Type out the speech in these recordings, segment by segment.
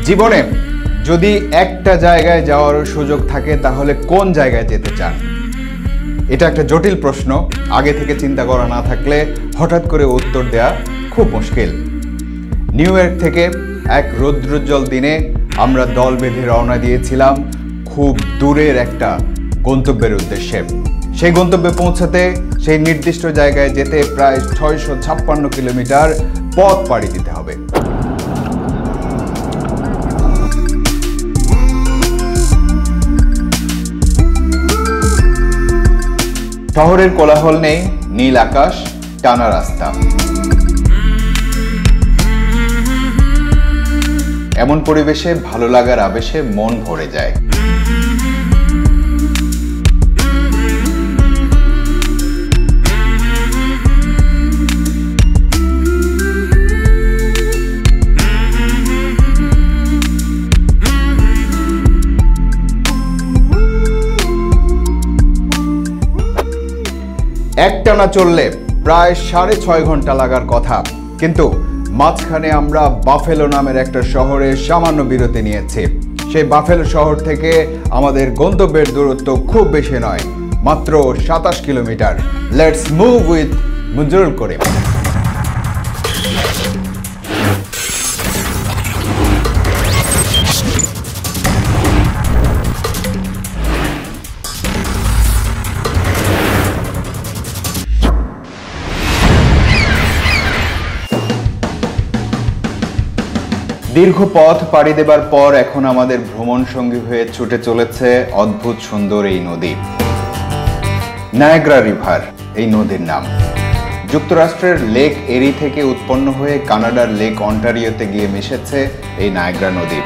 জীবনে যদি একটা জায়গায় যাওয়ার সুযোগ থাকে তাহলে কোন জায়গায় যেতে চান? এটা একটা জটিল প্রশ্ন। আগে থেকে চিন্তা করা না থাকলে হঠাৎ করে উত্তর দেয়া খুব মুশকিল। নিউ ইয়র্ক থেকে এক রৌদ্রোজ্জ্বল দিনে আমরা দল বেঁধে রওনা দিয়েছিলাম খুব দূরের একটা গন্তব্যের উদ্দেশ্যে। সেই গন্তব্যে পৌঁছাতে সেই নির্দিষ্ট জায়গায় যেতে প্রায় 656 কিলোমিটার পথ পাড়ি দিতে হবে। শহরের কোলাহল নেই, নীল আকাশ, টানা রাস্তা। এমন পরিবেশে ভালো লাগার আবেশে মন ভরে যায়। একটানা চললে প্রায় 6.5 ঘন্টা লাগার কথা, কিন্তু মাঝখানে আমরা বাফেলো নামের একটা শহরে সামান্য বিরতি নিয়েছি। সেই বাফেলো শহর থেকে আমাদের গন্তব্যের দূরত্ব খুব বেশি নয়, মাত্র 27 কিলোমিটার। লেটস মুভ উইথ মুজরুল করিম। দীর্ঘ পথ পাড়ি দেবার পর এখন আমাদের ভ্রমণ সঙ্গী হয়ে ছুটে চলেছে অদ্ভুত সুন্দর এই নদী, নায়াগ্রা রিভার। এই নদীর নাম যুক্তরাষ্ট্রের লেক এরি থেকে উৎপন্ন হয়ে কানাডার লেক অন্টারিওতে গিয়ে মিশেছে এই নায়াগ্রা নদী।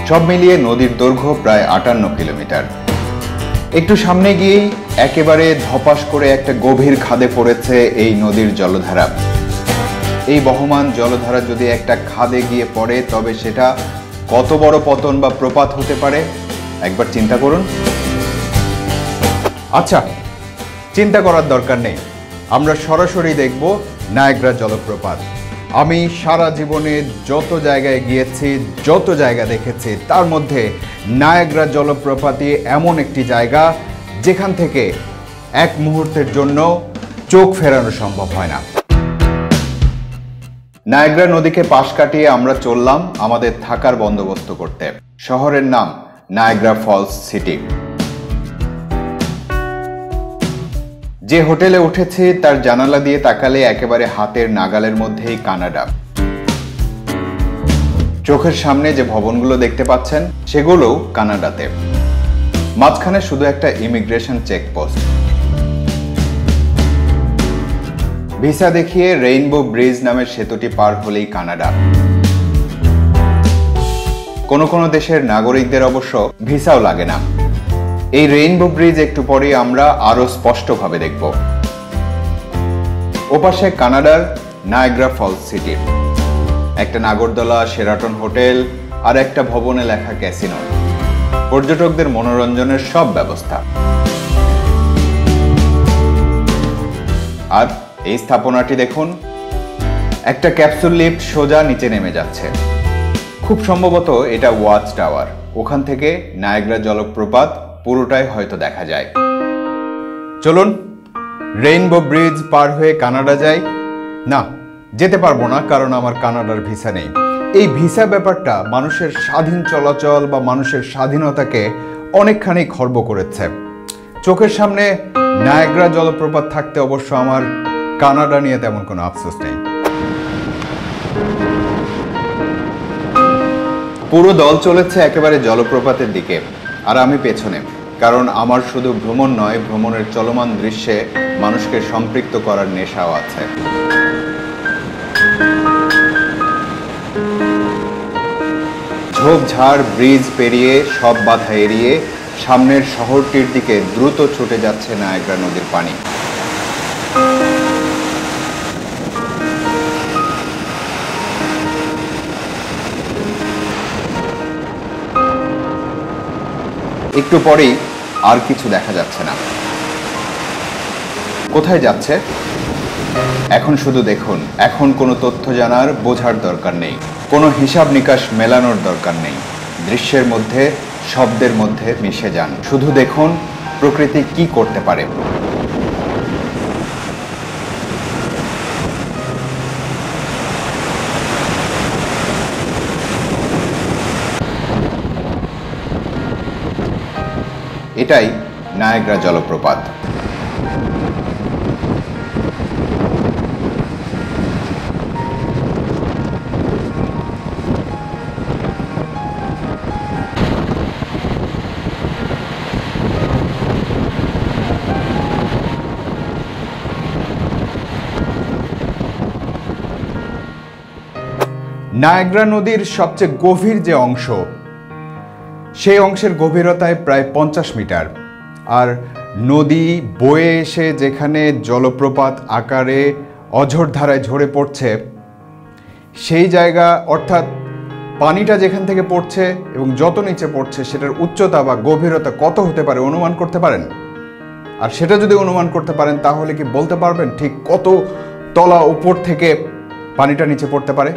সব মিলিয়ে নদীর দৈর্ঘ্য প্রায় 58 কিলোমিটার। একটু সামনে গিয়েই একেবারে ধপাস করে একটা গভীর খাদে পড়েছে এই নদীর জলধারা। এই বহমান জলধারা যদি একটা খাদে গিয়ে পড়ে তবে সেটা কত বড় পতন বা প্রপাত হতে পারে একবার চিন্তা করুন। আচ্ছা, চিন্তা করার দরকার নেই, আমরা সরাসরি দেখব নায়াগ্রা জলপ্রপাত। আমি সারা জীবনে যত জায়গায় গিয়েছি, যত জায়গা দেখেছি, তার মধ্যে নায়াগ্রা জলপ্রপাতই এমন একটি জায়গা যেখান থেকে এক মুহূর্তের জন্য চোখ ফেরানো সম্ভব হয় না। নায়াগ্রা নদীকে পাশ কাটিয়ে আমরা চললাম আমাদের থাকার বন্দোবস্ত করতে। শহরের নাম নায়াগ্রা ফলস সিটি। যে হোটেলে উঠেছি তার জানালা দিয়ে তাকালে একেবারে হাতের নাগালের মধ্যেই কানাডা। চোখের সামনে যে ভবনগুলো দেখতে পাচ্ছেন সেগুলোও কানাডাতে। মাঝখানে শুধু একটা ইমিগ্রেশন চেকপোস্ট। ভিসা দেখিয়ে রেইনবো ব্রিজ নামের সেতুটি পার হলেই কানাডা। কোনো কোনো দেশের নাগরিকদের অবশ্য ভিসাও লাগে না। এই রেইনবো ব্রিজ একটু পরে আমরা আরো স্পষ্টভাবে দেখব। ওপাশে কানাডার নায়াগ্রা ফলস সিটি, একটা নাগরদোলা, শেরাটন হোটেল আর একটা ভবনে লেখা ক্যাসিনো। পর্যটকদের মনোরঞ্জনের সব ব্যবস্থা। আর এই স্থাপনাটি দেখুন, একটা ক্যাপসুল লিফট সোজা নিচে নেমে যাচ্ছে। খুব সম্ভবত এটা ওয়াচ টাওয়ার। ওখান থেকে নায়াগ্রা জলপ্রপাত পুরোটাই হয়তো দেখা যায়। চলুন রেইনবো ব্রিজ পার হয়ে কানাডা যাই। না, যেতে পারবো না, কারণ আমার কানাডার ভিসা নেই। এই ভিসা ব্যাপারটা মানুষের স্বাধীন চলাচল বা মানুষের স্বাধীনতাকে অনেকখানি খর্ব করেছে। চোখের সামনে নায়াগ্রা জলপ্রপাত থাকতে অবশ্য আমার কানাডা নিয়ে তেমন কোনো আফসোস নেই। পুরো দল চলেছে একেবারে জলপ্রপাতের দিকে, আর আমি পেছনে, কারণ আমার শুধু ভ্রমণ নয়, ভ্রমণের চলমান দৃশ্যে মানুষকে সম্পৃক্ত করার নেশাও আছে। ঝোপঝাড় ব্রিজ পেরিয়ে সব বাধা এড়িয়ে সামনের শহরটির দিকে দ্রুত ছুটে যাচ্ছে নায়াগ্রা নদীর পানি। একটু পরেই আর কিছু দেখা যাচ্ছে না। কোথায় যাচ্ছে এখন শুধু দেখুন। এখন কোনো তথ্য জানার বোঝার দরকার নেই। কোনো হিসাব নিকাশ মেলানোর দরকার নেই। দৃশ্যের মধ্যে, শব্দের মধ্যে মিশে যান। শুধু দেখুন প্রকৃতি কি করতে পারে। এটাই নায়াগ্রা জলপ্রপাত। নায়াগ্রা নদীর সবচেয়ে গভীর যে অংশ, সেই অংশের গভীরতায় প্রায় 50 মিটার। আর নদী বয়ে এসে যেখানে জলপ্রপাত আকারে অঝোর ধারায় ঝরে পড়ছে, সেই জায়গা অর্থাৎ পানিটা যেখান থেকে পড়ছে এবং যত নিচে পড়ছে সেটার উচ্চতা বা গভীরতা কত হতে পারে অনুমান করতে পারেন? আর সেটা যদি অনুমান করতে পারেন তাহলে কি বলতে পারবেন ঠিক কত তলা উপর থেকে পানিটা নিচে পড়তে পারে?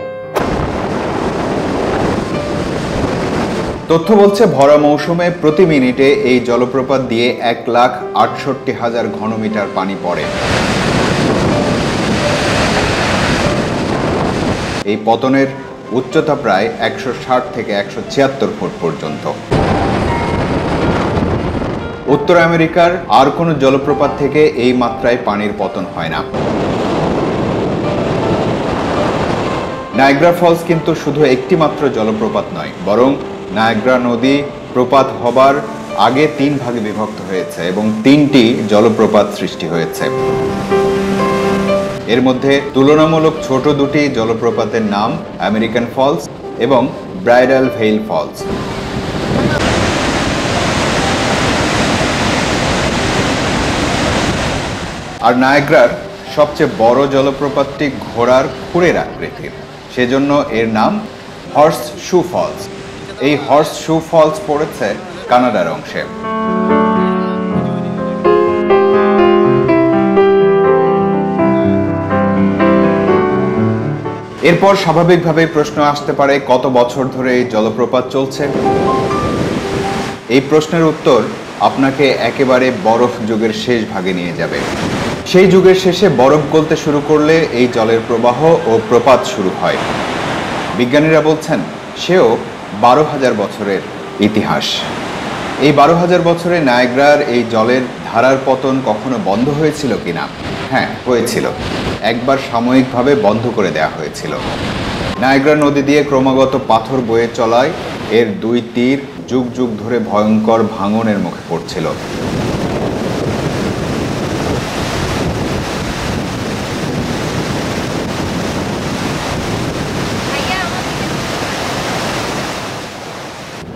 তথ্য বলছে ভরা মৌসুমে প্রতি মিনিটে এই জলপ্রপাত দিয়ে 1,68,000 ঘনমিটার পানি পড়ে। এই পতনের উচ্চতা প্রায় 160 থেকে 176 ফুট পর্যন্ত। উত্তর আমেরিকার আর কোনো জলপ্রপাত থেকে এই মাত্রায় পানির পতন হয় না। নায়াগ্রা ফলস কিন্তু শুধু একটি মাত্র জলপ্রপাত নয়, বরং নায়াগ্রা নদী প্রপাত হবার আগে 3 ভাগে বিভক্ত হয়েছে এবং 3টি জলপ্রপাত সৃষ্টি হয়েছে। এর মধ্যে তুলনামূলক ছোট দুটি জলপ্রপাতের নাম আমেরিকান ফলস এবং ব্রাইডাল ভেইল ফলস। আর নায়াগ্রার সবচেয়ে বড় জলপ্রপাতটি ঘোড়ার খুরের আকৃতির, সেজন্য এর নাম হর্স শু ফলস। এই হর্স শু ফলস পড়েছে কানাডার অংশে। এরপর স্বাভাবিকভাবে প্রশ্ন আসতে পারে, কত বছর ধরে এই জলপ্রপাত চলছে? এই প্রশ্নের উত্তর আপনাকে একেবারে বরফ যুগের শেষ ভাগে নিয়ে যাবে। সেই যুগের শেষে বরফ গলতে শুরু করলে এই জলের প্রবাহ ও প্রপাত শুরু হয়। বিজ্ঞানীরা বলছেন সেও 12,000 বছরের ইতিহাস। এই 12,000 বছরে নায়াগ্রার এই জলের ধারার পতন কখনো বন্ধ হয়েছিল কিনা? হ্যাঁ, হয়েছিল। একবার সাময়িকভাবে বন্ধ করে দেওয়া হয়েছিল। নায়াগ্রা নদী দিয়ে ক্রমাগত পাথর বয়ে চলায় এর 2 তীর যুগ যুগ ধরে ভয়ঙ্কর ভাঙনের মুখে পড়ছিল।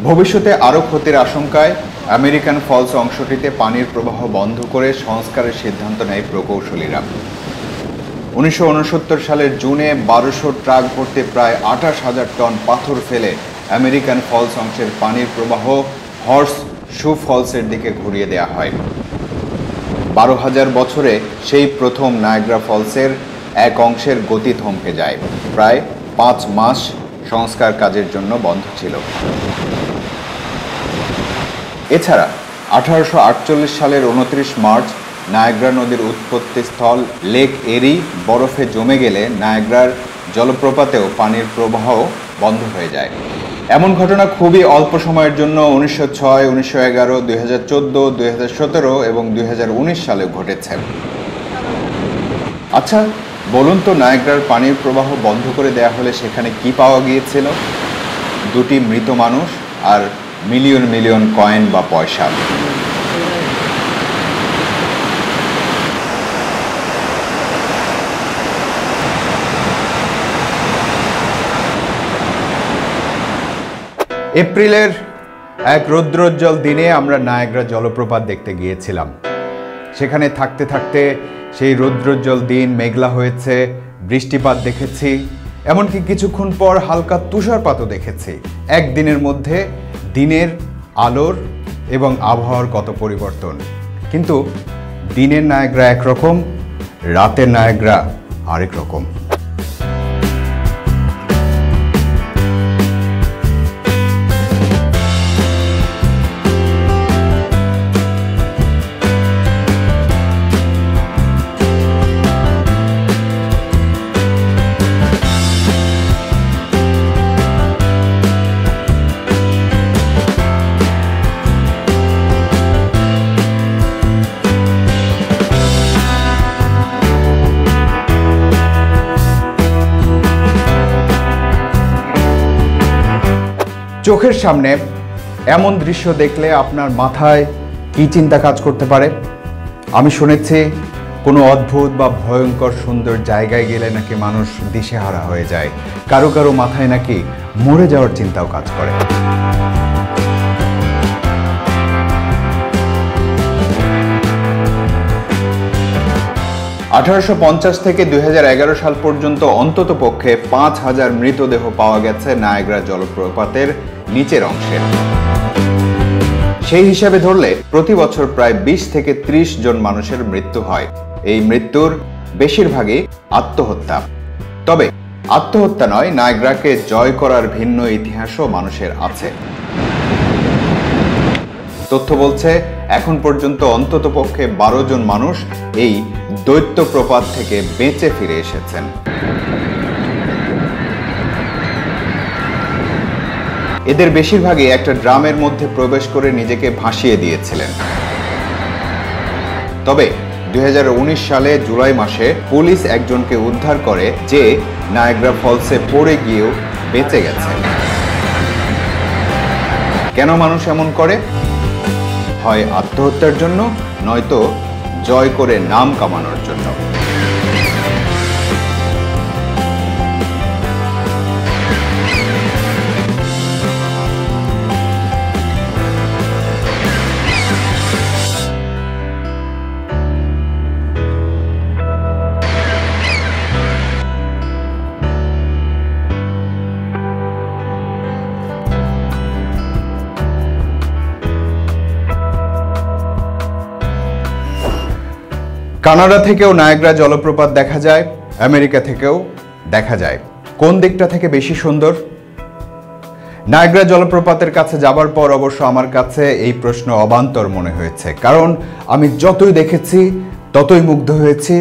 ভবিষ্যতে আরও ক্ষতির আশঙ্কায় আমেরিকান ফলস অংশটিতে পানির প্রবাহ বন্ধ করে সংস্কারের সিদ্ধান্ত নেয় প্রকৌশলীরা। 1969 সালের জুনে 1200 ট্রাক ভর্তি প্রায় 28,000 টন পাথর ফেলে আমেরিকান ফলস অংশের পানির প্রবাহ হর্স শু ফলসের দিকে ঘুরিয়ে দেওয়া হয়। 12,000 বছরে সেই প্রথম নায়াগ্রা ফলসের এক অংশের গতি থমকে যায়। প্রায় 5 মাস সংস্কার কাজের জন্য বন্ধ ছিল। এছাড়া 1848 সালের 29 মার্চ নায়াগ্রা নদীর উৎপত্তি স্থল লেক এরি বরফে জমে গেলে নায়াগ্রার জলপ্রপাতেও পানির প্রবাহ বন্ধ হয়ে যায়। এমন ঘটনা খুবই অল্প সময়ের জন্য 1906, 1911, 2014, 2017 এবং 2019 সালে ঘটেছে। আচ্ছা বলুন তো, নায়াগ্রার পানির প্রবাহ বন্ধ করে দেয়া হলে সেখানে কি পাওয়া গিয়েছিল? 2টি মৃত মানুষ আর মিলিয়ন মিলিয়ন কয়েন বা পয়সা। এপ্রিলের এক রৌদ্রোজ্জ্বল দিনে আমরা নায়াগ্রা জলপ্রপাত দেখতে গিয়েছিলাম। সেখানে থাকতে থাকতে সেই রৌদ্রোজ্জ্বল দিন মেঘলা হয়েছে, বৃষ্টিপাত দেখেছি, এমনকি কিছুক্ষণ পর হালকা তুষারপাতও দেখেছি। একদিনের মধ্যে দিনের আলোর এবং আবহাওয়ার কত পরিবর্তন। কিন্তু দিনের নায়াগ্রা একরকম, রাতের নায়াগ্রা আরেক রকম। চোখের সামনে এমন দৃশ্য দেখলে আপনার মাথায় কি চিন্তা কাজ করতে পারে? আমি শুনেছি কোনো অদ্ভুত বা ভয়ঙ্কর সুন্দর জায়গায় গেলে নাকি মানুষ দিশেহারা হয়ে যায়, কারো কারো মাথায় নাকি মরে যাওয়ার চিন্তাও কাজ করে। (1850) থেকে 2011 সাল পর্যন্ত অন্ততপক্ষে 5000 মৃতদেহ পাওয়া গেছে নায়াগ্রা জলপ্রপাতের নিচের অংশে। সেই হিসাবে ধরলে প্রতি বছর প্রায় 20 থেকে 30 জন মানুষের মৃত্যু হয়। এই মৃত্যুর বেশিরভাগই আত্মহত্যা। তবে আত্মহত্যা নয়, নায়াগ্রাকে জয় করার ভিন্ন ইতিহাসও মানুষের আছে। তথ্য বলছে এখন পর্যন্ত অন্ততপক্ষে 12 জন মানুষ এই দৈত্য প্রপাত থেকে বেঁচে ফিরে এসেছেন। এদের বেশিরভাগই একটা ড্রামের মধ্যে প্রবেশ করে নিজেকে ভাসিয়ে দিয়েছিলেন। তবে 2019 সালে জুলাই মাসে পুলিশ একজনকে উদ্ধার করে যে নায়াগ্রা ফলসে পড়ে গিয়েও বেঁচে গেছে। কেন মানুষ এমন করে? হয় আত্মহত্যার জন্য, নয়তো জয় করে নাম কামানোর জন্য। কানাডা থেকেও নায়াগ্রা জলপ্রপাত দেখা যায়, আমেরিকা থেকেও দেখা যায়। কোন দিকটা থেকে বেশি সুন্দর? নায়াগ্রা জলপ্রপাতের কাছে যাবার পর অবশ্য আমার কাছে এই প্রশ্ন অবান্তর মনে হয়েছে, কারণ আমি যতই দেখেছি ততই মুগ্ধ হয়েছি,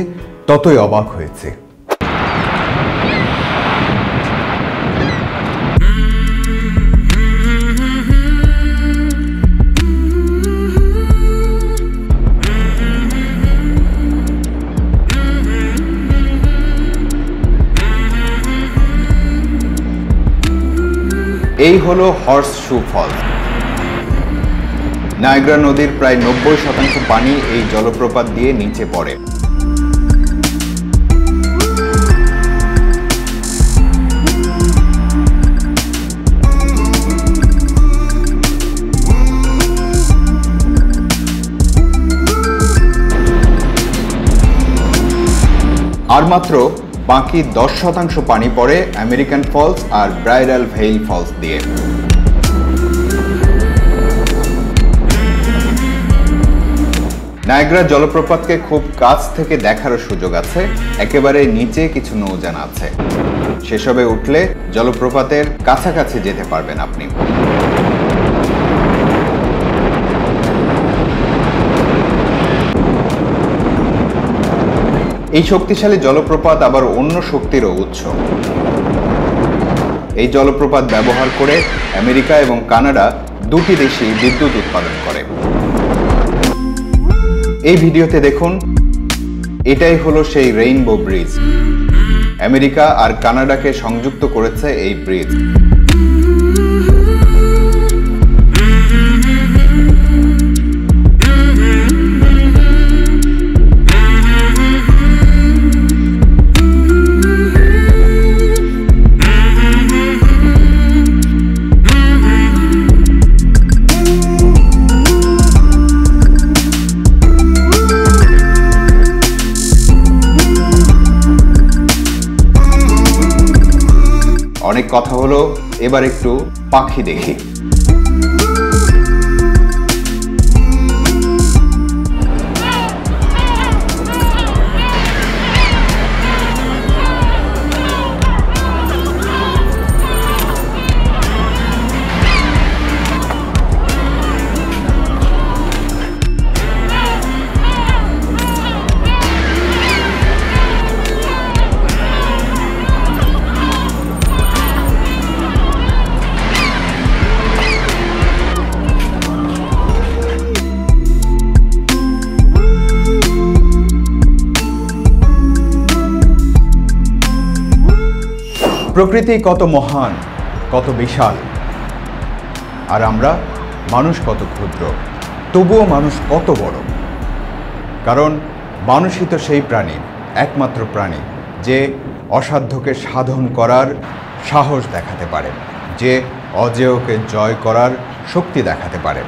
ততই অবাক হয়েছি। এই হলো হর্সশু ফলস। নায়াগ্রা নদীর প্রায় 90% পানি এই জলপ্রপাত দিয়ে নিচে পড়ে। আর মাত্র বাকি 10% পানি পড়ে আমেরিকান ফলস আর ব্রাইডাল ভেইল ফলস দিয়ে। নায়াগ্রা জলপ্রপাতকে খুব কাছ থেকে দেখারও সুযোগ আছে। একেবারে নিচে কিছু নৌযান আছে, সেসবে উঠলে জলপ্রপাতের কাছাকাছি যেতে পারবেন আপনি। এই শক্তিশালী জলপ্রপাত আবার অন্য শক্তিরও উৎস। এই জলপ্রপাত ব্যবহার করে আমেরিকা এবং কানাডা দুটি দেশই বিদ্যুৎ উৎপাদন করে। এই ভিডিওতে দেখুন, এটাই হলো সেই রেইনবো ব্রিজ। আমেরিকা আর কানাডাকে সংযুক্ত করেছে এই ব্রিজ। অনেক কথা হলো, এবার একটু পাখি দেখি। প্রকৃতি কত মহান, কত বিশাল। আর আমরা মানুষ কত ক্ষুদ্র, তবুও মানুষ কত বড়। কারণ মানুষই তো সেই প্রাণী, একমাত্র প্রাণী যে অসাধ্যকে সাধন করার সাহস দেখাতে পারে, যে অজেয়কে জয় করার শক্তি দেখাতে পারে।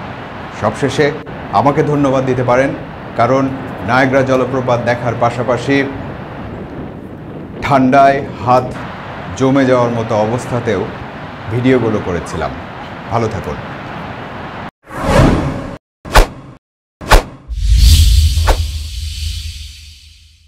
সবশেষে আমাকে ধন্যবাদ দিতে পারেন, কারণ নায়াগ্রা জলপ্রপাত দেখার পাশাপাশি ঠান্ডায় হাত জমে যাওয়ার মতো অবস্থাতেও ভিডিওগুলো করেছিলাম। ভালো থাকুন।